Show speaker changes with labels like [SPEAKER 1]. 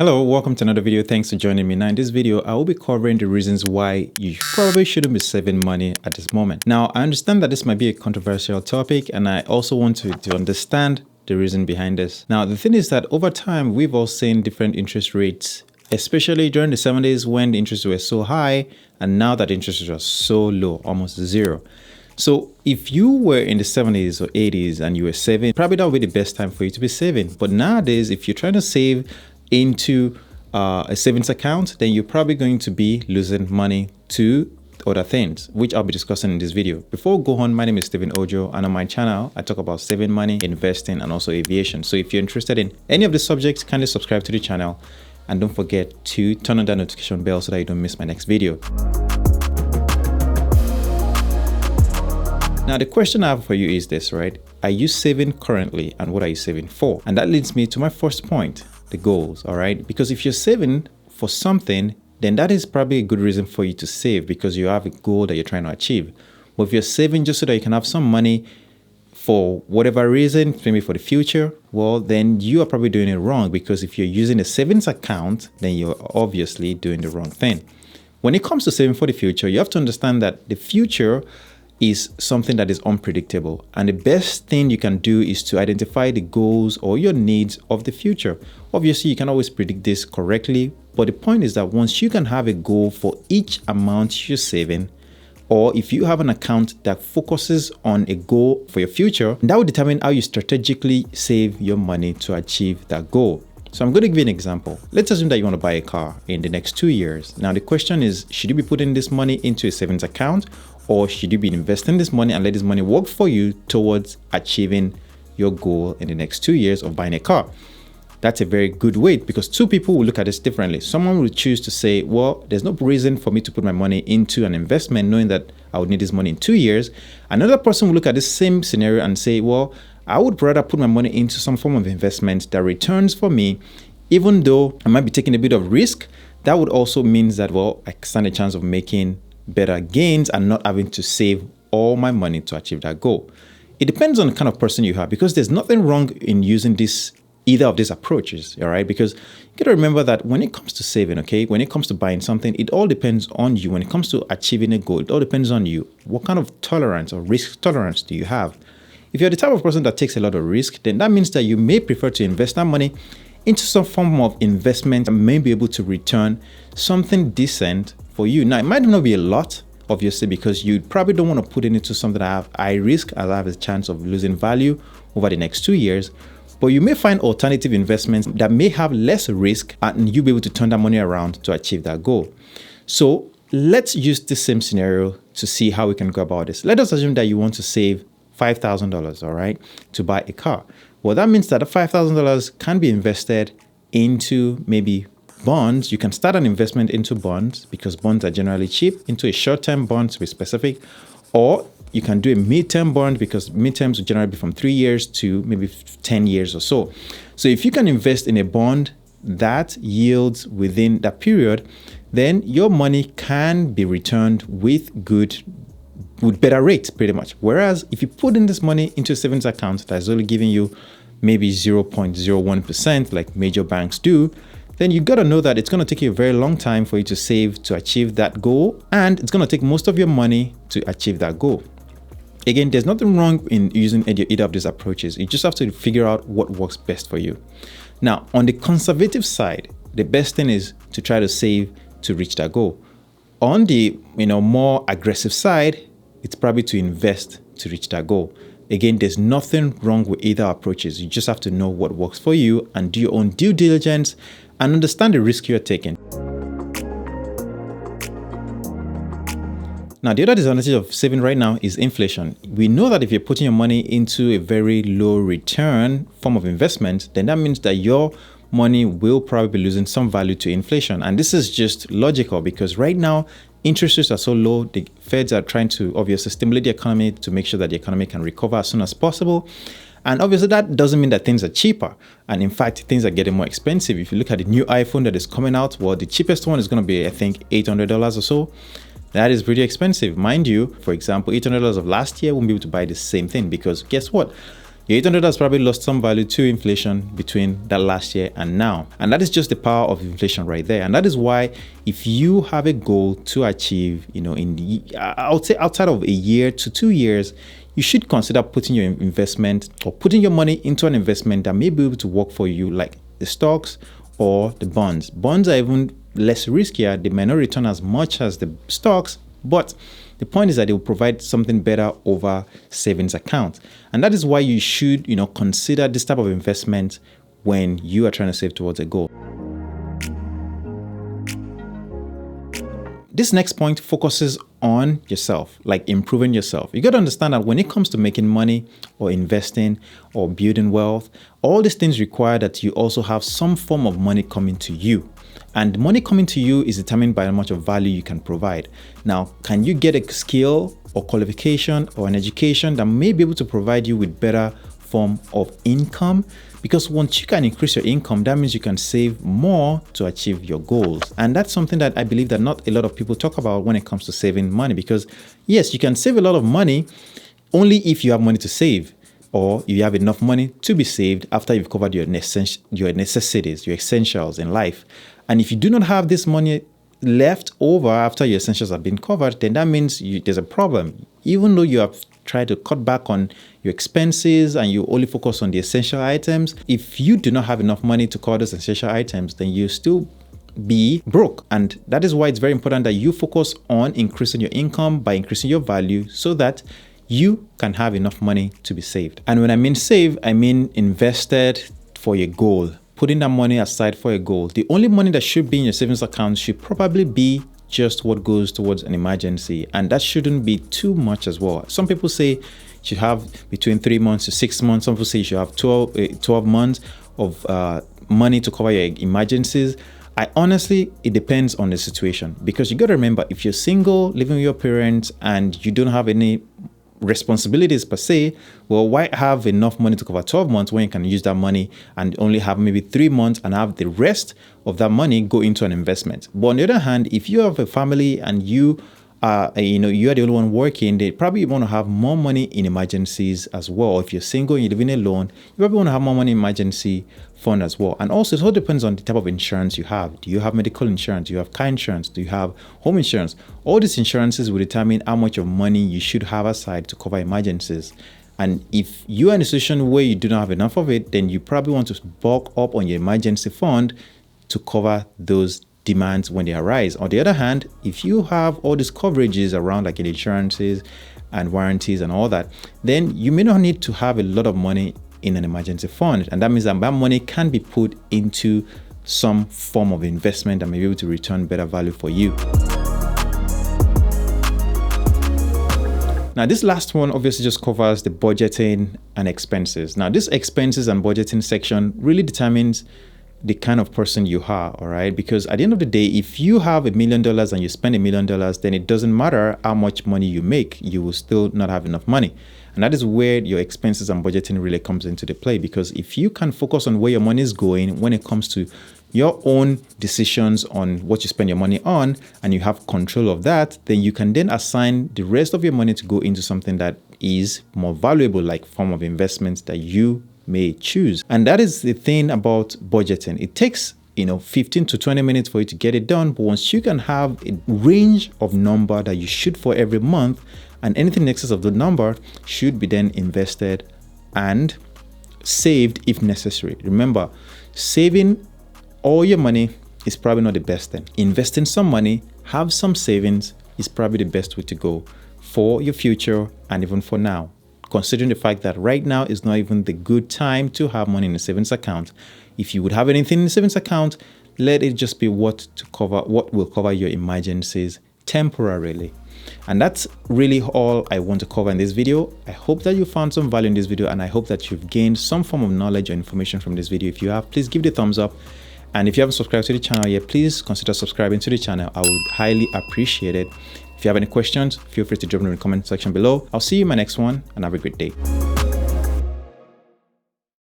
[SPEAKER 1] Hello, welcome to another video. Thanks for joining me. Now in this video, I will be covering the reasons why you probably shouldn't be saving money at this moment. Now, I understand that this might be a controversial topic, and I also want to understand the reason behind this. Now, the thing is that over time, we've all seen different interest rates, especially during the 70s when the interests were so high, and now that interest rates are so low, almost zero. So if you were in the 70s or 80s and you were saving, probably that would be the best time for you to be saving. But nowadays, if you're trying to save into a savings account, then you're probably going to be losing money to other things, which I'll be discussing in this video. Before we go on, my name is Stephen Ojo, and on my channel, I talk about saving money, investing, and also aviation. So if you're interested in any of the subjects, kindly subscribe to the channel, and don't forget to turn on that notification bell so that you don't miss my next video. Now, the question I have for you is this, right? Are you saving currently, and what are you saving for? And that leads me to my first point, the goals, all right? Because if you're saving for something, then that is probably a good reason for you to save because you have a goal that you're trying to achieve. But if you're saving just so that you can have some money for whatever reason, maybe for the future, well, then you are probably doing it wrong, because if you're using a savings account, then you're obviously doing the wrong thing. When it comes to saving for the future, you have to understand that the future is something that is unpredictable, and the best thing you can do is to identify the goals or your needs of the future. Obviously, you can always predict this correctly, but the point is that once you can have a goal for each amount you're saving, or if you have an account that focuses on a goal for your future, that will determine how you strategically save your money to achieve that goal. So I'm going to give you an example. Let's assume that you want to buy a car in the next 2 years. Now the question is, should you be putting this money into a savings account, or should you be investing this money and let this money work for you towards achieving your goal in the next 2 years of buying a car? That's a very good way, because two people will look at this differently. Someone will choose to say, well, there's no reason for me to put my money into an investment knowing that I would need this money in 2 years. Another person will look at the same scenario and say, well, I would rather put my money into some form of investment that returns for me, even though I might be taking a bit of risk. That would also mean that, well, I stand a chance of making better gains and not having to save all my money to achieve that goal. It depends on the kind of person you are, because there's nothing wrong in using either of these approaches, all right? Because you got to remember that when it comes to saving, okay, when it comes to buying something, it all depends on you. When it comes to achieving a goal, it all depends on you. What kind of tolerance or risk tolerance do you have? If you're the type of person that takes a lot of risk, then that means that you may prefer to invest that money into some form of investment and may be able to return something decent for you. Now, it might not be a lot, obviously, because you probably don't want to put it into something that have high risk, as I have a chance of losing value over the next 2 years. But you may find alternative investments that may have less risk, and you'll be able to turn that money around to achieve that goal. So let's use the same scenario to see how we can go about this. Let us assume that you want to save $5,000, all right, to buy a car. Well, that means that the $5,000 can be invested into maybe bonds. You can start an investment into bonds, because bonds are generally cheap, into a short-term bond to be specific, or you can do a mid-term bond, because mid-terms will generally be from 3 years to maybe 10 years or so. So if you can invest in a bond that yields within that period, then your money can be returned with better rates, pretty much. Whereas if you put in this money into a savings account that's only giving you maybe 0.01%, like major banks do, then you got to know that it's going to take you a very long time for you to save to achieve that goal, and it's going to take most of your money to achieve that goal. Again, there's nothing wrong in using either of these approaches. You just have to figure out what works best for you. Now, on the conservative side, the best thing is to try to save to reach that goal. On the more aggressive side, it's probably to invest to reach that goal. Again, there's nothing wrong with either approaches. You just have to know what works for you and do your own due diligence and understand the risk you're taking. Now, the other disadvantage of saving right now is inflation. We know that if you're putting your money into a very low return form of investment, then that means that your money will probably be losing some value to inflation. And this is just logical, because right now, interest rates are so low. The Feds are trying to obviously stimulate the economy to make sure that the economy can recover as soon as possible. And obviously that doesn't mean that things are cheaper. And in fact, things are getting more expensive. If you look at the new iPhone that is coming out, well, the cheapest one is going to be, I think, $800 or so. That is pretty expensive. Mind you, for example, $800 of last year won't be able to buy the same thing, because guess what? Your $800 probably lost some value to inflation between that last year and now. And that is just the power of inflation right there. And that is why if you have a goal to achieve, in the, I would say outside of a year to 2 years, you should consider putting your investment or putting your money into an investment that may be able to work for you, like the stocks or the bonds. Bonds are even less riskier. They may not return as much as the stocks, but the point is that they will provide something better over savings account. And that is why you should, consider this type of investment when you are trying to save towards a goal. This next point focuses on yourself, like improving yourself. You got to understand that when it comes to making money or investing or building wealth, all these things require that you also have some form of money coming to you. And money coming to you is determined by how much of value you can provide. Now, can you get a skill or qualification or an education that may be able to provide you with better form of income? Because once you can increase your income, that means you can save more to achieve your goals. And that's something that I believe that not a lot of people talk about when it comes to saving money. Because yes, you can save a lot of money only if you have money to save, or you have enough money to be saved after you've covered your necessities, your essentials in life. And if you do not have this money left over after your essentials have been covered, then that means there's a problem. Even though you have tried to cut back on your expenses and you only focus on the essential items, if you do not have enough money to cover those essential items, then you still be broke. And that is why it's very important that you focus on increasing your income by increasing your value so that you can have enough money to be saved. And when I mean save, I mean invested for your goal. Putting that money aside for a goal. The only money that should be in your savings account should probably be just what goes towards an emergency. And that shouldn't be too much as well. Some people say you should have between 3 months to 6 months. Some people say you should have 12 months of money to cover your emergencies. It depends on the situation. Because you got to remember, if you're single, living with your parents, and you don't have any responsibilities per se, well, why have enough money to cover 12 months when you can use that money and only have maybe 3 months and have the rest of that money go into an investment? But on the other hand, if you have a family and you are the only one working, they probably want to have more money in emergencies as well. If you're single and you're living alone, you probably want to have more money in emergency fund as well. And also, it all depends on the type of insurance you have. Do you have medical insurance? Do you have car insurance? Do you have home insurance? All these insurances will determine how much of money you should have aside to cover emergencies. And if you are in a situation where you do not have enough of it, then you probably want to bulk up on your emergency fund to cover those demands when they arise. On the other hand, if you have all these coverages around like insurances and warranties and all that, then you may not need to have a lot of money in an emergency fund. And that means that money can be put into some form of investment that may be able to return better value for you. Now, this last one obviously just covers the budgeting and expenses. Now, this expenses and budgeting section really determines the kind of person you are, all right? Because at the end of the day, if you have $1 million and you spend $1 million, then it doesn't matter how much money you make, you will still not have enough money. And that is where your expenses and budgeting really comes into the play. Because if you can focus on where your money is going when it comes to your own decisions on what you spend your money on, and you have control of that, then you can then assign the rest of your money to go into something that is more valuable, like form of investments that you may choose. And that is the thing about budgeting. It takes 15 to 20 minutes for you to get it done, but once you can have a range of number that you shoot for every month, and anything in excess of the number should be then invested and saved if necessary. Remember, saving all your money is probably not the best thing. Investing some money, have some savings is probably the best way to go for your future and even for now. Considering the fact that right now is not even the good time to have money in a savings account. If you would have anything in the savings account, let it just be what will cover your emergencies temporarily. And that's really all I want to cover in this video. I hope that you found some value in this video, and I hope that you've gained some form of knowledge or information from this video. If you have, please give it a thumbs up. And if you haven't subscribed to the channel yet, please consider subscribing to the channel. I would highly appreciate it. If you have any questions, feel free to drop them in the comment section below. I'll see you in my next one, and have a great day.